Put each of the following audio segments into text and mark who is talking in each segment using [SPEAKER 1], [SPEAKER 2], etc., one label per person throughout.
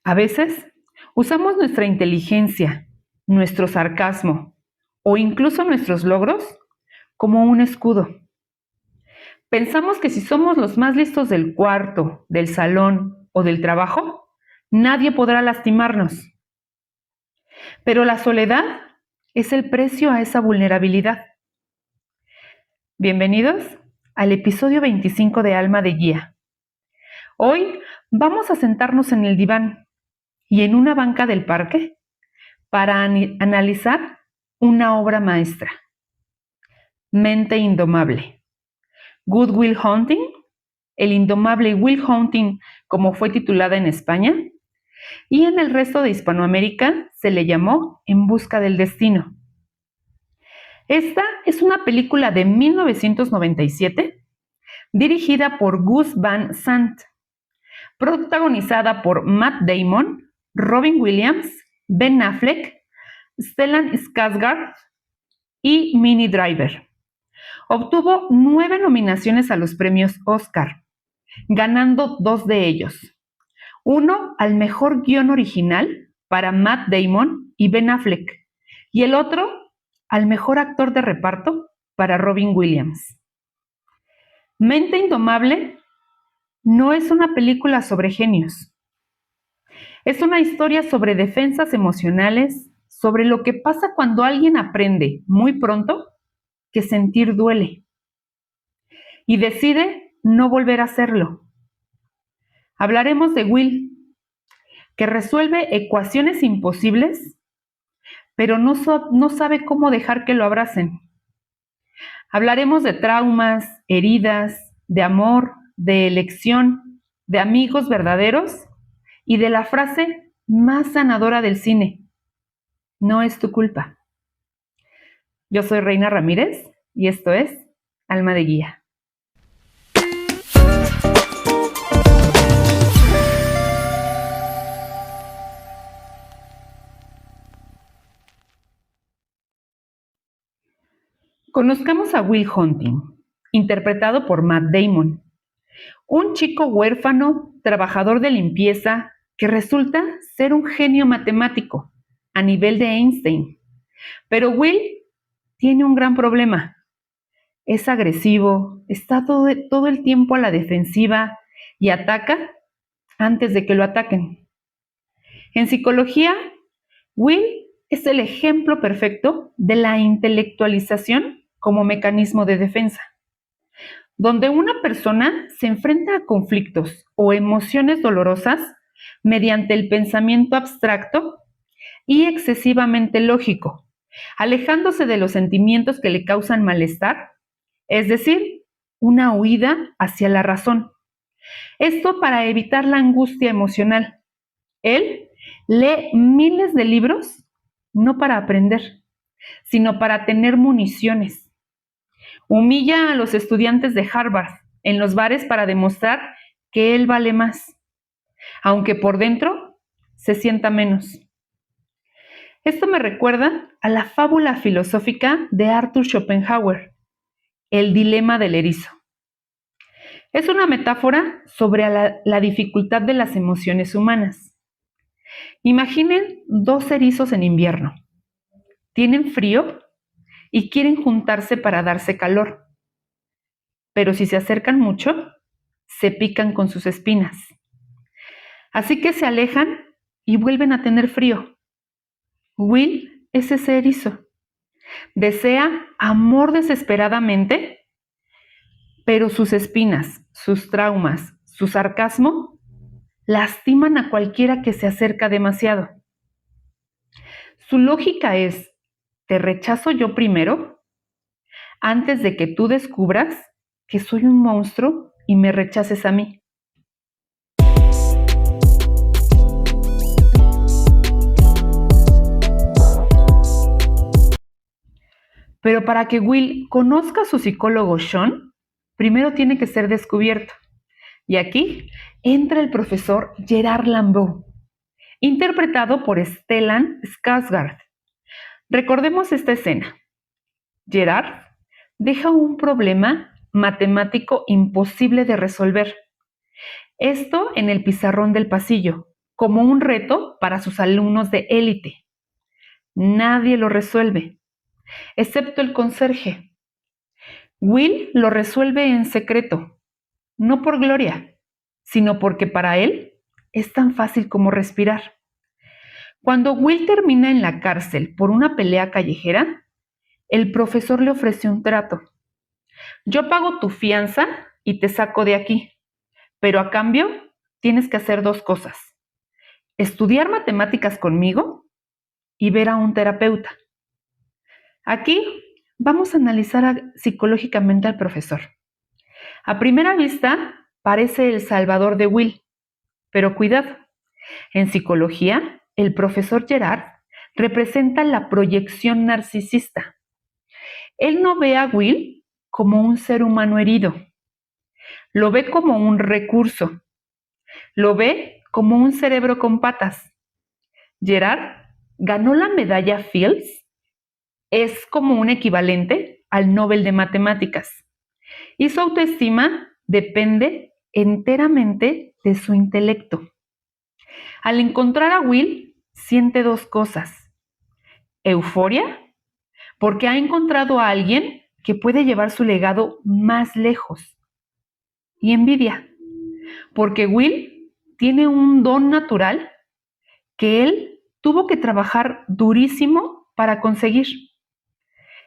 [SPEAKER 1] A veces usamos nuestra inteligencia, nuestro sarcasmo o incluso nuestros logros como un escudo. Pensamos que si somos los más listos del cuarto, del salón o del trabajo, nadie podrá lastimarnos. Pero la soledad es el precio a esa vulnerabilidad. Bienvenidos al episodio 25 de Alma de Guía. Hoy vamos a sentarnos en el diván y en una banca del parque para analizar una obra maestra. Mente indomable. Good Will Hunting, el indomable Will Hunting, como fue titulada en España, y en el resto de Hispanoamérica se le llamó En busca del destino. Esta es una película de 1997 dirigida por Gus Van Sant, protagonizada por Matt Damon, Robin Williams, Ben Affleck, Stellan Skarsgård y Minnie Driver. Obtuvo 9 nominaciones a los premios Oscar, ganando 2 de ellos. Uno al mejor guión original para Matt Damon y Ben Affleck, y el otro al mejor actor de reparto para Robin Williams. Mente Indomable no es una película sobre genios. Es una historia sobre defensas emocionales, sobre lo que pasa cuando alguien aprende muy pronto que sentir duele y decide no volver a hacerlo. Hablaremos de Will, que resuelve ecuaciones imposibles, pero no sabe cómo dejar que lo abracen. Hablaremos de traumas, heridas, de amor, de elección, de amigos verdaderos y de la frase más sanadora del cine: no es tu culpa. Yo soy Reina Ramírez y esto es Alma de Guía. Conozcamos a Will Hunting, interpretado por Matt Damon, un chico huérfano, trabajador de limpieza, que resulta ser un genio matemático, a nivel de Einstein. Pero Will tiene un gran problema. Es agresivo, está todo el tiempo a la defensiva y ataca antes de que lo ataquen. En psicología, Will es el ejemplo perfecto de la intelectualización como mecanismo de defensa, donde una persona se enfrenta a conflictos o emociones dolorosas mediante el pensamiento abstracto y excesivamente lógico, alejándose de los sentimientos que le causan malestar, es decir, una huida hacia la razón. Esto para evitar la angustia emocional. Él lee miles de libros no para aprender, sino para tener municiones. Humilla a los estudiantes de Harvard en los bares para demostrar que él vale más, aunque por dentro se sienta menos. Esto me recuerda a la fábula filosófica de Arthur Schopenhauer, El dilema del erizo. Es una metáfora sobre la dificultad de las emociones humanas. Imaginen 2 erizos en invierno. Tienen frío y quieren juntarse para darse calor. Pero si se acercan mucho, se pican con sus espinas. Así que se alejan y vuelven a tener frío. Will es ese erizo. Desea amor desesperadamente, pero sus espinas, sus traumas, su sarcasmo lastiman a cualquiera que se acerca demasiado. Su lógica es: te rechazo yo primero, antes de que tú descubras que soy un monstruo y me rechaces a mí. Pero para que Will conozca a su psicólogo Sean, primero tiene que ser descubierto. Y aquí entra el profesor Gerard Lambeau, interpretado por Stellan Skarsgård. Recordemos esta escena. Gerard deja un problema matemático imposible de resolver. Esto en el pizarrón del pasillo, como un reto para sus alumnos de élite. Nadie lo resuelve, excepto el conserje. Will lo resuelve en secreto, no por gloria, sino porque para él es tan fácil como respirar. Cuando Will termina en la cárcel por una pelea callejera, el profesor le ofreció un trato. Yo pago tu fianza y te saco de aquí, pero a cambio tienes que hacer 2 cosas: estudiar matemáticas conmigo y ver a un terapeuta. Aquí vamos a analizar psicológicamente al profesor. A primera vista parece el salvador de Will, pero cuidado, en psicología el profesor Gerard representa la proyección narcisista. Él no ve a Will como un ser humano herido, lo ve como un recurso, lo ve como un cerebro con patas. Gerard ganó la medalla Fields, es como un equivalente al Nobel de Matemáticas, y su autoestima depende enteramente de su intelecto. Al encontrar a Will, siente 2 cosas: euforia, porque ha encontrado a alguien que puede llevar su legado más lejos, y envidia, porque Will tiene un don natural que él tuvo que trabajar durísimo para conseguir.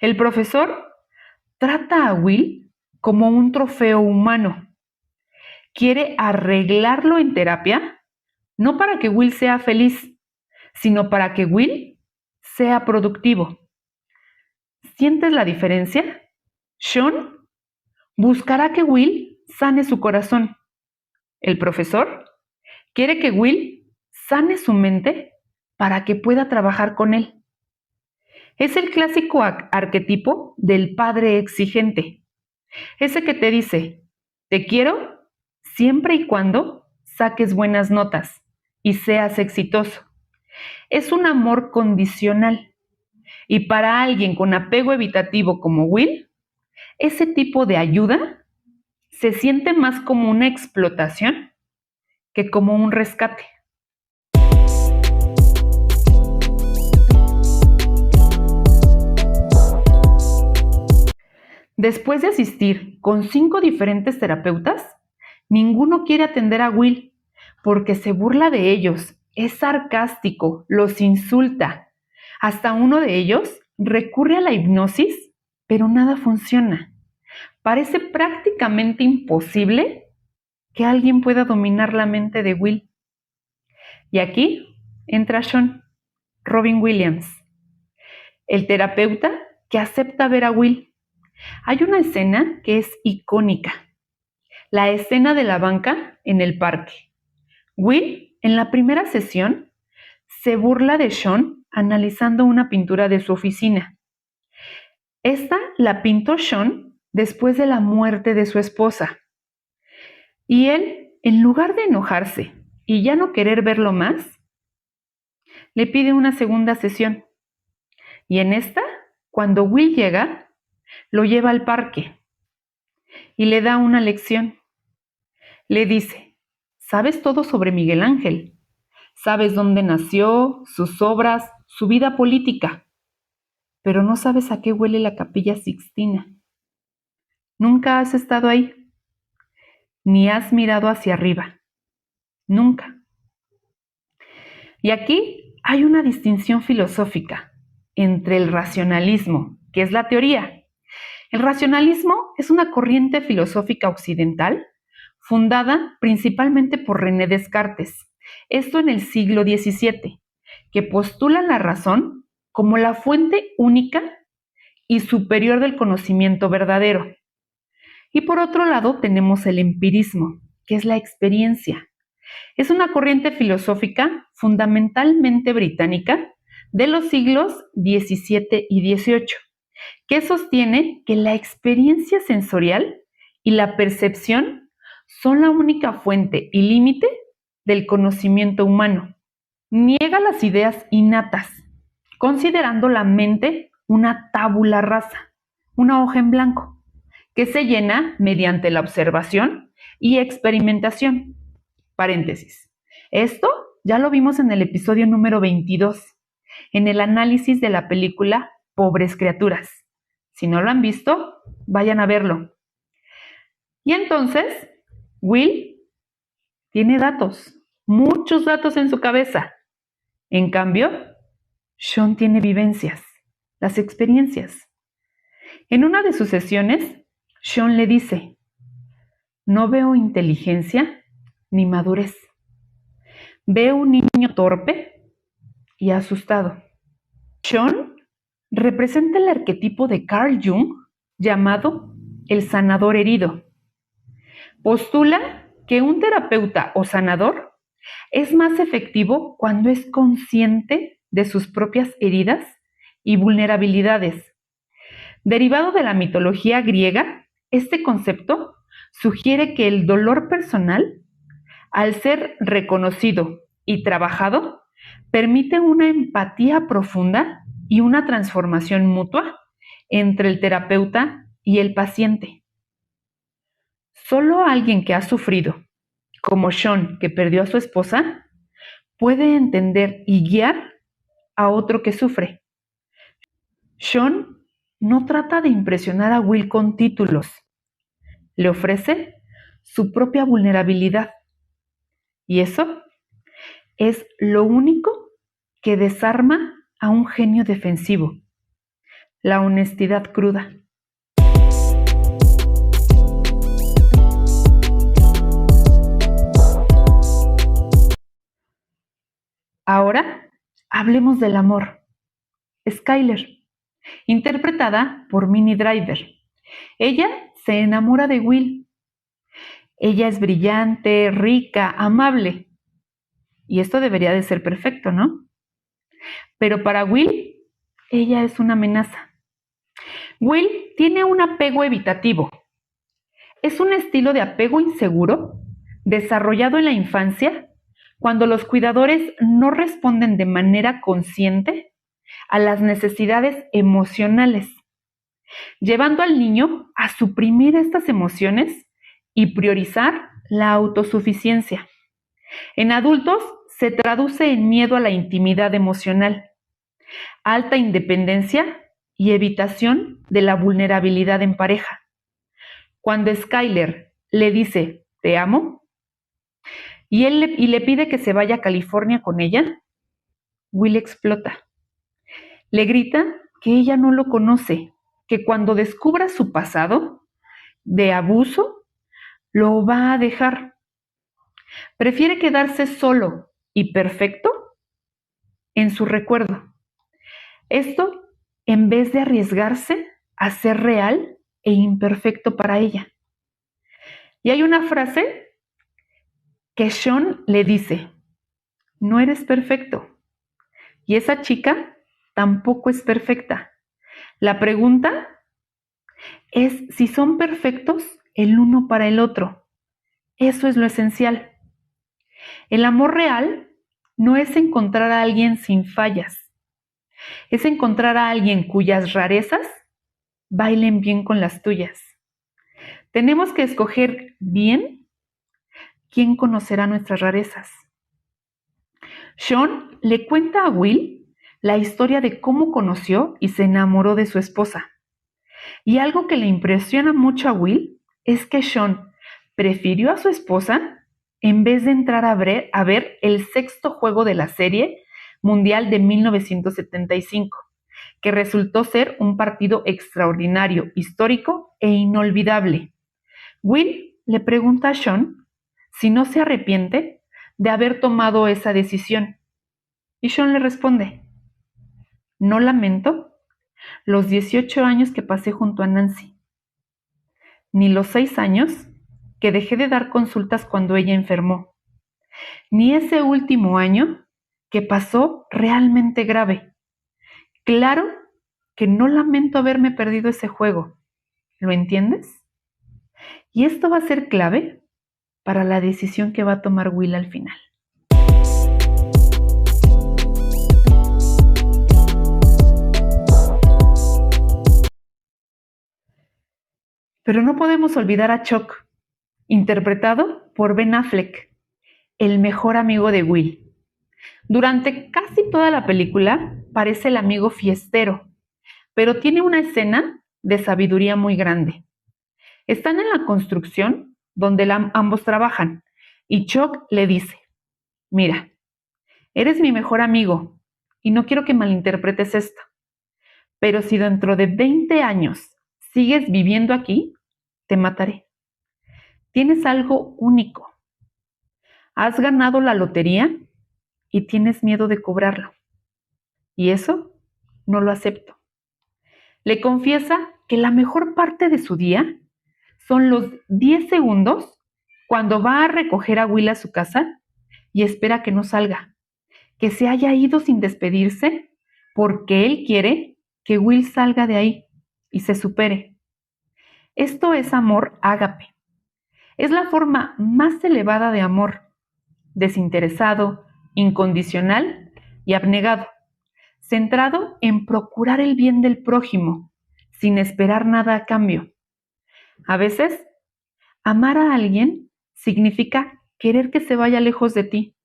[SPEAKER 1] El profesor trata a Will como un trofeo humano. Quiere arreglarlo en terapia, no para que Will sea feliz, sino para que Will sea productivo. ¿Sientes la diferencia? Sean buscará que Will sane su corazón. El profesor quiere que Will sane su mente para que pueda trabajar con él. Es el clásico arquetipo del padre exigente. Ese que te dice: te quiero siempre y cuando saques buenas notas y seas exitoso. Es un amor condicional. Y para alguien con apego evitativo como Will, ese tipo de ayuda se siente más como una explotación que como un rescate. Después de asistir con 5 diferentes terapeutas, ninguno quiere atender a Will porque se burla de ellos, es sarcástico, los insulta. Hasta uno de ellos recurre a la hipnosis, pero nada funciona. Parece prácticamente imposible que alguien pueda dominar la mente de Will. Y aquí entra Sean, Robin Williams, el terapeuta que acepta ver a Will. Hay una escena que es icónica, la escena de la banca en el parque. Will, en la primera sesión, se burla de Sean analizando una pintura de su oficina. Esta la pintó Sean después de la muerte de su esposa. Y él, en lugar de enojarse y ya no querer verlo más, le pide una segunda sesión. Y en esta, cuando Will llega, lo lleva al parque y le da una lección. Le dice: ¿sabes todo sobre Miguel Ángel? ¿Sabes dónde nació, sus obras, su vida política? Pero no sabes a qué huele la Capilla Sixtina. Nunca has estado ahí, ni has mirado hacia arriba. Nunca. Y aquí hay una distinción filosófica entre el racionalismo, que es la teoría. El racionalismo es una corriente filosófica occidental fundada principalmente por René Descartes, esto en el siglo XVII, que postula la razón como la fuente única y superior del conocimiento verdadero. Y por otro lado tenemos el empirismo, que es la experiencia. Es una corriente filosófica fundamentalmente británica de los siglos XVII y XVIII, que sostiene que la experiencia sensorial y la percepción son la única fuente y límite del conocimiento humano. Niega las ideas innatas, considerando la mente una tabula rasa, una hoja en blanco, que se llena mediante la observación y experimentación. Paréntesis. Esto ya lo vimos en el episodio número 22, en el análisis de la película Pobres Criaturas. Si no lo han visto, vayan a verlo. Y entonces, Will tiene datos, muchos datos en su cabeza. En cambio, Sean tiene vivencias, las experiencias. En una de sus sesiones, Sean le dice: no veo inteligencia ni madurez. Veo un niño torpe y asustado. Sean representa el arquetipo de Carl Jung llamado el sanador herido. Postula que un terapeuta o sanador es más efectivo cuando es consciente de sus propias heridas y vulnerabilidades. Derivado de la mitología griega, este concepto sugiere que el dolor personal, al ser reconocido y trabajado, permite una empatía profunda y una transformación mutua entre el terapeuta y el paciente. Solo alguien que ha sufrido, como Sean, que perdió a su esposa, puede entender y guiar a otro que sufre. Sean no trata de impresionar a Will con títulos. Le ofrece su propia vulnerabilidad. Y eso es lo único que desarma a un genio defensivo: la honestidad cruda. Ahora hablemos del amor. Skyler, interpretada por Minnie Driver. Ella se enamora de Will. Ella es brillante, rica, amable. Y esto debería de ser perfecto, ¿no? Pero para Will, ella es una amenaza. Will tiene un apego evitativo. Es un estilo de apego inseguro desarrollado en la infancia cuando los cuidadores no responden de manera consciente a las necesidades emocionales, llevando al niño a suprimir estas emociones y priorizar la autosuficiencia. En adultos se traduce en miedo a la intimidad emocional, alta independencia y evitación de la vulnerabilidad en pareja. Cuando Skyler le dice "te amo" y le pide que se vaya a California con ella, Will explota. Le grita que ella no lo conoce, que cuando descubra su pasado de abuso, lo va a dejar. Prefiere quedarse solo y perfecto en su recuerdo. Esto en vez de arriesgarse a ser real e imperfecto para ella. Y hay una frase que Sean le dice: no eres perfecto. Y esa chica tampoco es perfecta. La pregunta es si son perfectos el uno para el otro. Eso es lo esencial. El amor real no es encontrar a alguien sin fallas. Es encontrar a alguien cuyas rarezas bailen bien con las tuyas. Tenemos que escoger bien quién conocerá nuestras rarezas. Sean le cuenta a Will la historia de cómo conoció y se enamoró de su esposa. Y algo que le impresiona mucho a Will es que Sean prefirió a su esposa en vez de entrar a ver el sexto juego de la Serie Mundial de 1975, que resultó ser un partido extraordinario, histórico e inolvidable. Will le pregunta a Sean si no se arrepiente de haber tomado esa decisión. Y Sean le responde: no lamento los 18 años que pasé junto a Nancy, ni los 6 años que dejé de dar consultas cuando ella enfermó, ni ese último año que pasó realmente grave. Claro que no lamento haberme perdido ese juego, ¿lo entiendes? Y esto va a ser clave para la decisión que va a tomar Will al final. Pero no podemos olvidar a Chuck, interpretado por Ben Affleck, el mejor amigo de Will. Durante casi toda la película parece el amigo fiestero, pero tiene una escena de sabiduría muy grande. Están en la construcción donde ambos trabajan y Chuck le dice, mira, eres mi mejor amigo y no quiero que malinterpretes esto, pero si dentro de 20 años sigues viviendo aquí, te mataré. Tienes algo único. Has ganado la lotería y tienes miedo de cobrarlo. Y eso no lo acepto. Le confiesa que la mejor parte de su día son los 10 segundos cuando va a recoger a Will a su casa y espera que no salga, que se haya ido sin despedirse porque él quiere que Will salga de ahí y se supere. Esto es amor ágape. Es la forma más elevada de amor, desinteresado, incondicional y abnegado, centrado en procurar el bien del prójimo, sin esperar nada a cambio. A veces, amar a alguien significa querer que se vaya lejos de ti,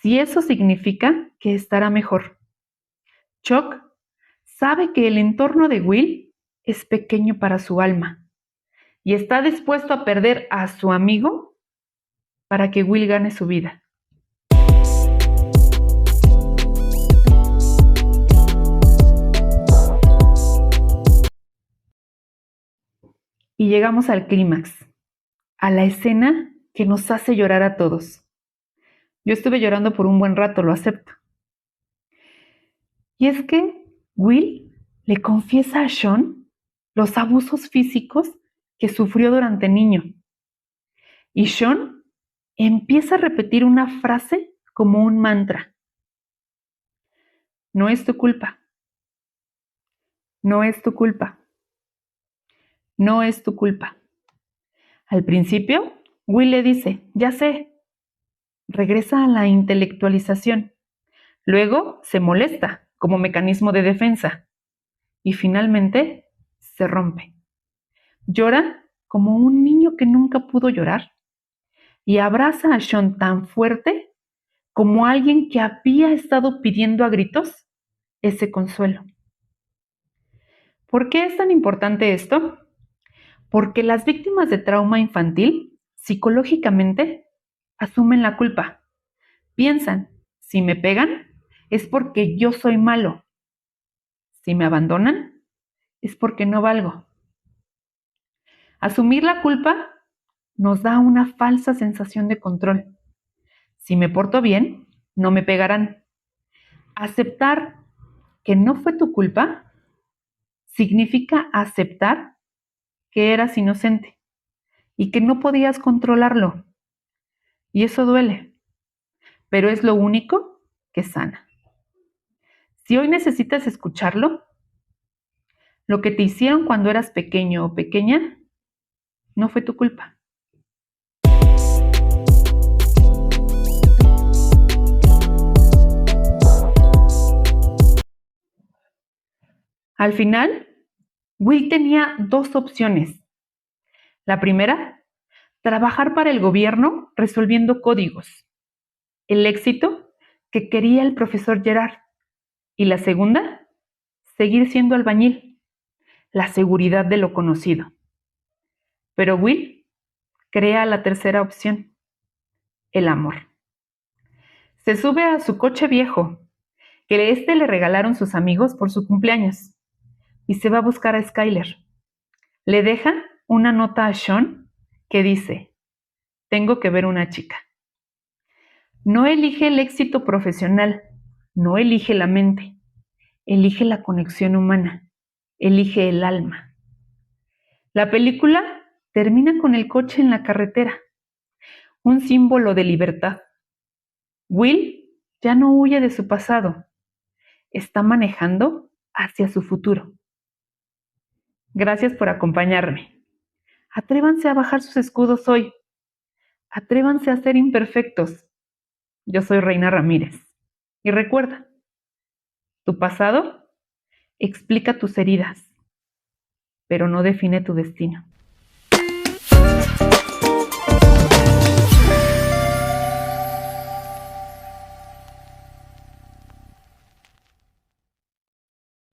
[SPEAKER 1] si eso significa que estará mejor. Chuck sabe que el entorno de Will es pequeño para su alma y está dispuesto a perder a su amigo para que Will gane su vida. Y llegamos al clímax, a la escena que nos hace llorar a todos. Yo estuve llorando por un buen rato, lo acepto. Y es que Will le confiesa a Sean los abusos físicos que sufrió durante niño. Y Sean empieza a repetir una frase como un mantra. No es tu culpa. No es tu culpa. No es tu culpa. Al principio, Will le dice, ya sé. Regresa a la intelectualización. Luego se molesta como mecanismo de defensa. Y finalmente se rompe. Llora como un niño que nunca pudo llorar. Y abraza a Sean tan fuerte como alguien que había estado pidiendo a gritos ese consuelo. ¿Por qué es tan importante esto? Porque las víctimas de trauma infantil, psicológicamente, asumen la culpa. Piensan, si me pegan, es porque yo soy malo. Si me abandonan, es porque no valgo. Asumir la culpa nos da una falsa sensación de control. Si me porto bien, no me pegarán. Aceptar que no fue tu culpa significa aceptar que eras inocente y que no podías controlarlo. Y eso duele, pero es lo único que sana. Si hoy necesitas escucharlo, lo que te hicieron cuando eras pequeño o pequeña no fue tu culpa. Al final, Will tenía dos opciones. La primera, trabajar para el gobierno resolviendo códigos. El éxito que quería el profesor Gerard. Y la segunda, seguir siendo albañil. La seguridad de lo conocido. Pero Will crea la tercera opción, el amor. Se sube a su coche viejo, que le regalaron sus amigos por su cumpleaños, y se va a buscar a Skyler. Le deja una nota a Sean que dice, tengo que ver una chica. No elige el éxito profesional, no elige la mente, elige la conexión humana, elige el alma. La película termina con el coche en la carretera, un símbolo de libertad. Will ya no huye de su pasado, está manejando hacia su futuro. Gracias por acompañarme. Atrévanse a bajar sus escudos hoy. Atrévanse a ser imperfectos. Yo soy Reina Ramírez. Y recuerda, tu pasado explica tus heridas, pero no define tu destino.